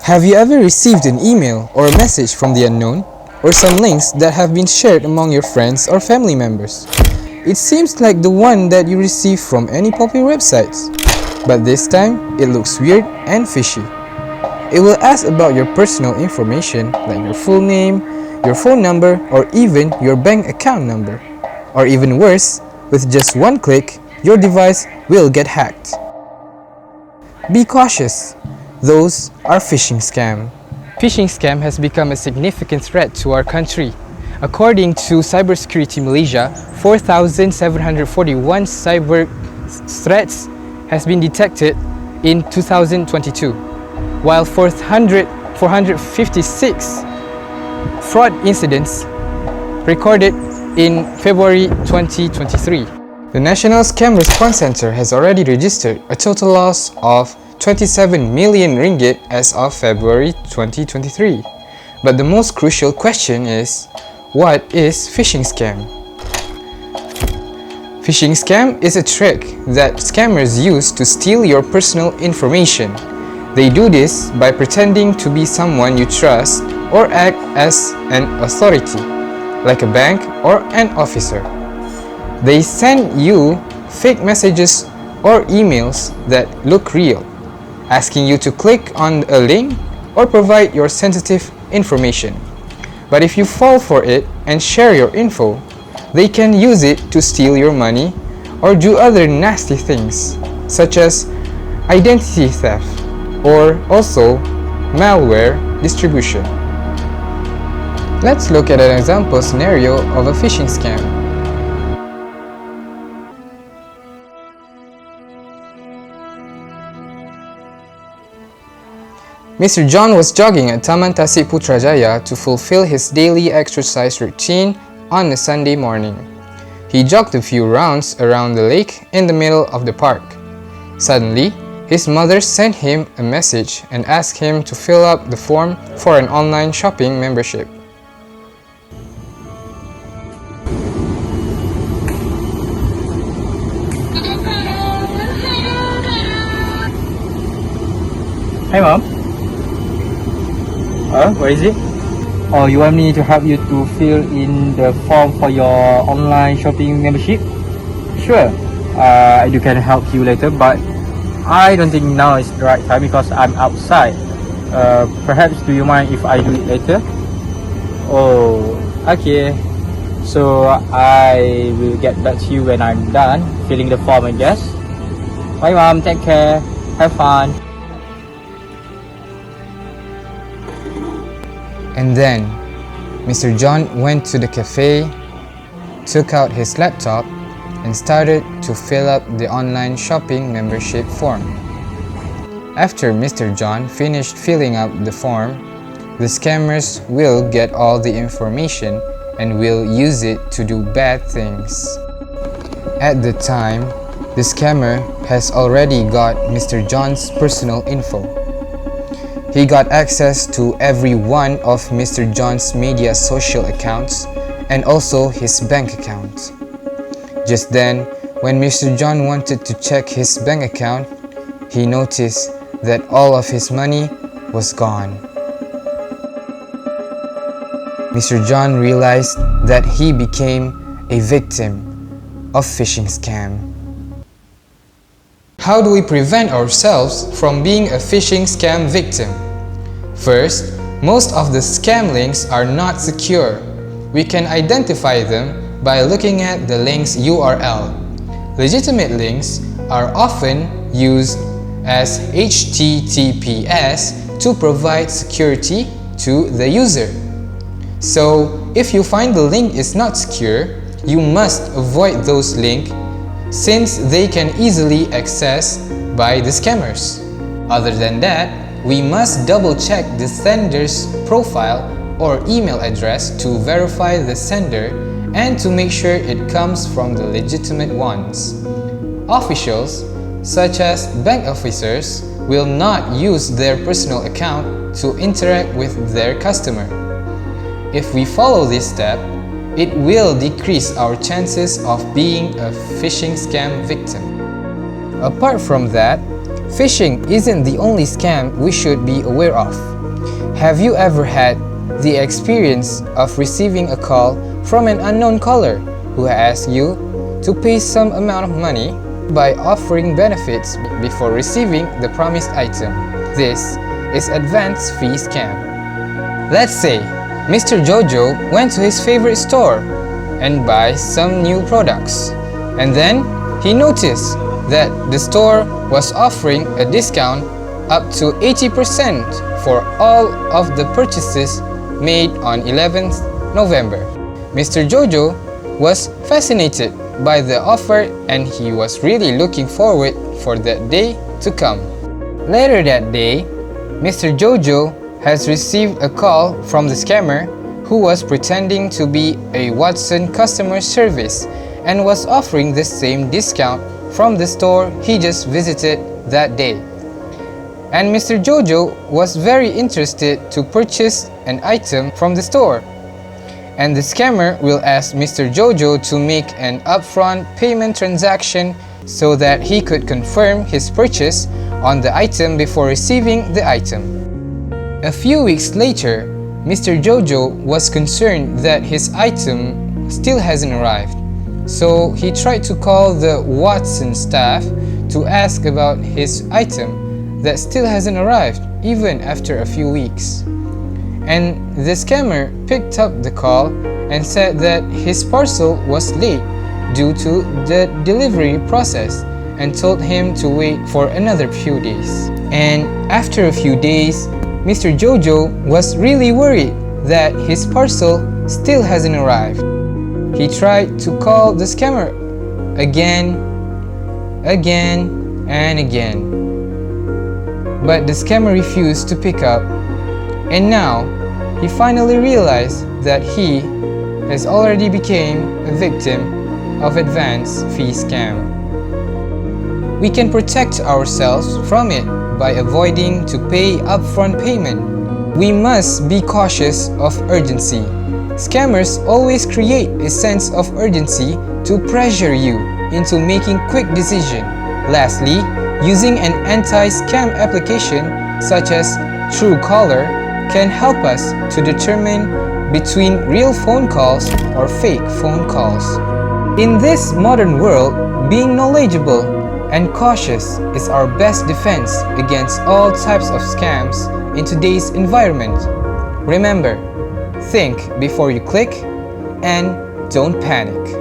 Have you ever received an email or a message from the unknown, or some links that have been shared among your friends or family members? It seems like the one that you receive from any popular websites, but this time it looks weird and fishy. It will ask about your personal information like your full name, your phone number, or even your bank account number. Or even worse, with just one click, your device will get hacked. Be cautious. Those are phishing scams. Phishing scam has become a significant threat to our country. According to Cybersecurity Malaysia, 4,741 cyber threats has been detected in 2022, while 456 fraud incidents recorded in February 2023. The National Scam Response Center has already registered a total loss of 27 million ringgit as of February 2023. But the most crucial question is, what is phishing scam? Phishing scam is a trick that scammers use to steal your personal information. They do this by pretending to be someone you trust or act as an authority, like a bank or an officer. They send you fake messages or emails that look real, asking you to click on a link or provide your sensitive information. But if you fall for it and share your info, they can use it to steal your money or do other nasty things, such as identity theft or also malware distribution. Let's look at an example scenario of a phishing scam. Mr. John was jogging at Taman Tasik Putrajaya to fulfill his daily exercise routine on a Sunday morning. He jogged a few rounds around the lake in the middle of the park. Suddenly, his mother sent him a message and asked him to fill up the form for an online shopping membership. Hi Mom. What is it? Oh, you want me to help you to fill in the form for your online shopping membership? Sure. I can help you later, but I don't think now is the right time because I'm outside. Perhaps do you mind if I do it later? Oh, okay. So I will get back to you when I'm done filling the form, I guess. Bye Mom, take care. Have fun. And then, Mr. John went to the cafe, took out his laptop, and started to fill up the online shopping membership form. After Mr. John finished filling up the form, the scammers will get all the information and will use it to do bad things. At the time, the scammer has already got Mr. John's personal info. He got access to every one of Mr. John's media social accounts and also his bank account. Just then, when Mr. John wanted to check his bank account, he noticed that all of his money was gone. Mr. John realized that he became a victim of phishing scam. How do we prevent ourselves from being a phishing scam victim? First, most of the scam links are not secure. We can identify them by looking at the link's URL. Legitimate links are often used as HTTPS to provide security to the user. So, if you find the link is not secure, you must avoid those links since they can easily accessed by the scammers. Other than that, we must double check the sender's profile or email address to verify the sender and to make sure it comes from the legitimate ones. Officials, such as bank officers, will not use their personal account to interact with their customer. If we follow this step, it will decrease our chances of being a phishing scam victim. Apart from that, phishing isn't the only scam we should be aware of. Have you ever had the experience of receiving a call from an unknown caller who asks you to pay some amount of money by offering benefits before receiving the promised item? This is advance fee scam. Let's say Mr. Jojo went to his favorite store and buys some new products, and then he noticed that the store was offering a discount up to 80% for all of the purchases made on 11th November. Mr. Jojo was fascinated by the offer and he was really looking forward for that day to come. Later that day, Mr. Jojo has received a call from the scammer who was pretending to be a Watson customer service and was offering the same discount from the store he just visited that day. And Mr. Jojo was very interested to purchase an item from the store. And the scammer will ask Mr. Jojo to make an upfront payment transaction so that he could confirm his purchase on the item before receiving the item. A few weeks later, Mr. Jojo was concerned that his item still hasn't arrived. So he tried to call the Watson staff to ask about his item that still hasn't arrived even after a few weeks. And the scammer picked up the call and said that his parcel was late due to the delivery process and told him to wait for another few days. And after a few days, Mr. Jojo was really worried that his parcel still hasn't arrived. He tried to call the scammer again and again. But the scammer refused to pick up, and now he finally realized that he has already become a victim of advance fee scam. We can protect ourselves from it by avoiding to pay upfront payment. We must be cautious of urgency. Scammers always create a sense of urgency to pressure you into making quick decisions. Lastly, using an anti-scam application such as Truecaller can help us to determine between real phone calls or fake phone calls. In this modern world, being knowledgeable and cautious is our best defense against all types of scams in today's environment. Remember, think before you click and don't panic.